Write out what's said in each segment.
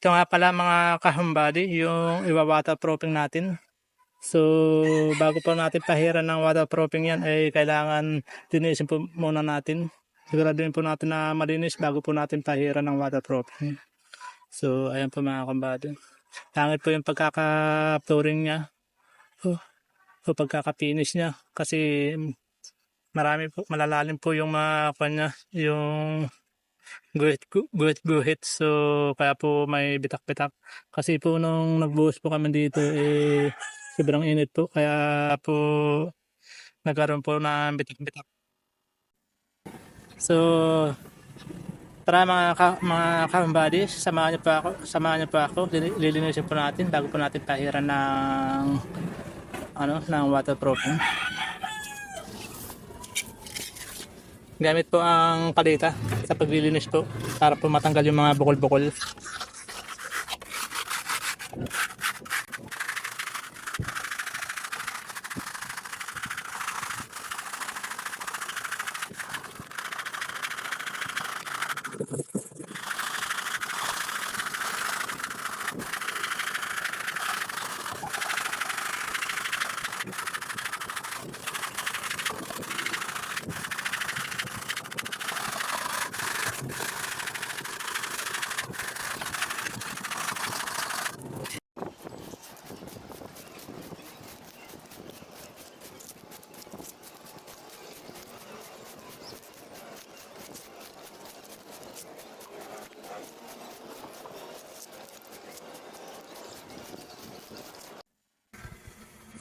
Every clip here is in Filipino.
Ito nga pala mga kahumbady, yung iwa-waterproofing natin. So, bago po natin pahiran ng waterproofing yan, ay kailangan linisin po muna natin. Siguraduhin po natin na malinis bago po natin pahiran ng waterproofing. So, ayan po mga kahumbady. Pangit po yung pagkaka-flooring niya. O pagkaka-finish niya. Kasi marami po, malalalim po yung mga kanya, yung guhit. So, kaya po may bitak-bitak. Kasi po nung nagbuhos po kami dito, sobrang init po. Kaya po nagkaroon po ng bitak-bitak. So, tara mga ka-buddy, samahan niyo po ako. Lilinisin po natin bago po natin pahiran ng waterproofing. Gamit po ang palita sa paglilinis po para po matanggal yung mga bukol-bukol.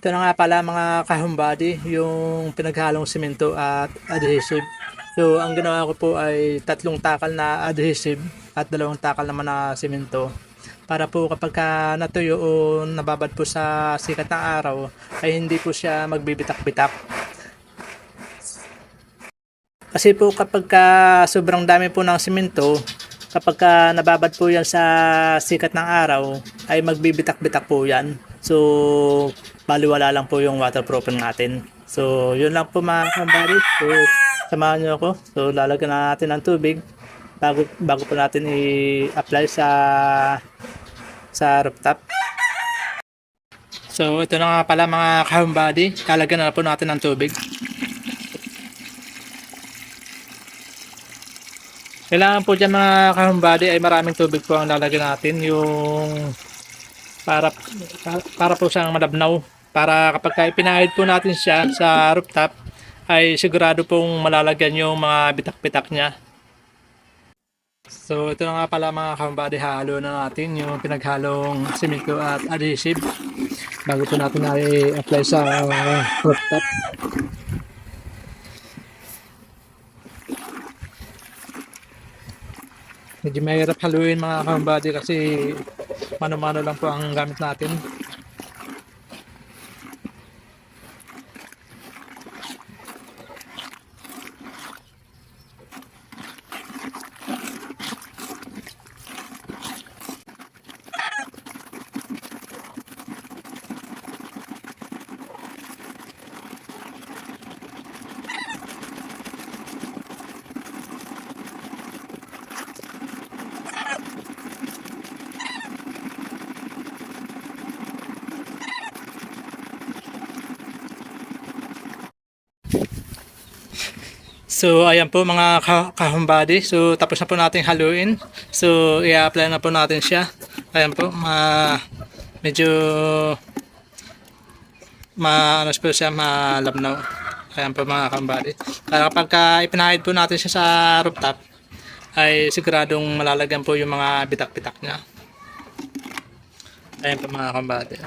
Ito na nga pala mga kahumbady, yung pinaghalong simento at adhesive. So, ang ginawa ko po ay 3 takal na adhesive at 2 takal naman na simento. Para po kapag natuyo o nababad po sa sikat ng araw, ay hindi po siya magbibitak-bitak. Kasi po kapag sobrang dami po ng simento, kapag nababad po yan sa sikat ng araw, ay magbibitak-bitak po yan. So, baliwala lang po yung waterproofing natin. So, yun lang po mga kahumbady. So, samahan nyo ako. So, lalagyan na natin ng tubig bago po natin i-apply sa rooftop. So, ito na nga pala mga kahumbady. Lalagyan na po natin ng tubig. Kailangan po dyan mga kahumbady ay maraming tubig po ang lalagyan natin. Yung para po siyang malabnaw. Para kapag ipinahid po natin siya sa rooftop, ay sigurado pong malalagyan yung mga bitak-bitak niya. So ito na nga pala mga kahumbady, halo na natin yung pinaghalong simento at adhesive bago po natin i-apply sa rooftop. Medyo mahirap haluin mga kahumbady kasi mano-mano lang po ang gamit natin. So ayan po mga kahumbady. So tapos na po natin haluin. So i-apply na po natin siya. Ayan po, medyo po siya, malabnaw. Ayan po mga kahumbady. Kaya kapag ipinahid po natin siya sa rooftop, ay siguradong malalagyan po yung mga bitak-bitak niya. Ayan po mga kahumbady.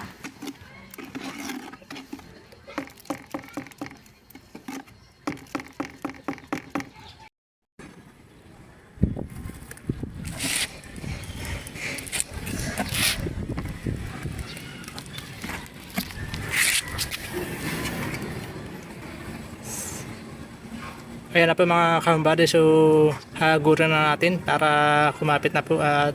Ayan na po mga kahumbady, so haguran na natin para kumapit na po at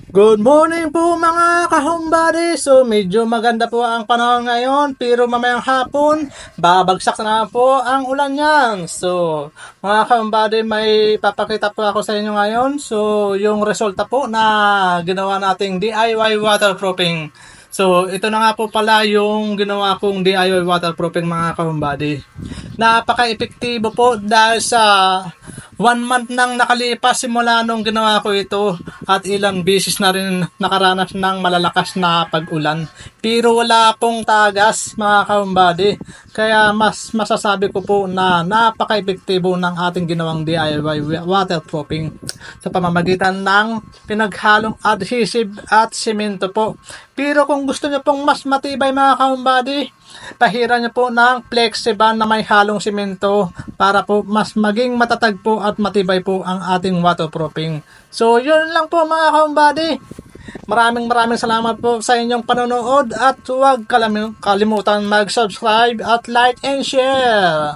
Good morning po mga kahumbari. So medyo maganda po ang panahon ngayon, pero mamayang hapon babagsak na po ang ulan yan. So mga kahumbari, may papakita po ako sa inyo ngayon. So yung resulta po na ginawa nating DIY waterproofing. So ito na nga po pala yung ginawa kong DIY waterproofing mga kahumbari. Napaka-epektibo po dahil sa 1 month nang nakalipas simula nung ginawa ko ito at ilang beses na rin nakaranas ng malalakas na pag-ulan. Pero wala pong tagas mga kaumbady. Kaya mas masasabi ko po na napaka-epektibo ng ating ginawang DIY waterproofing sa pamamagitan ng pinaghalong adhesive at simento po. Pero kung gusto nyo pong mas matibay mga kaumbady, pahiran nyo po ng flexiban na may halong simento para po mas maging matatag po at matibay po ang ating waterproofing. So yun lang po mga kaumbady. Maraming salamat po sa inyong panonood at huwag kalimutan mag-subscribe at like and share.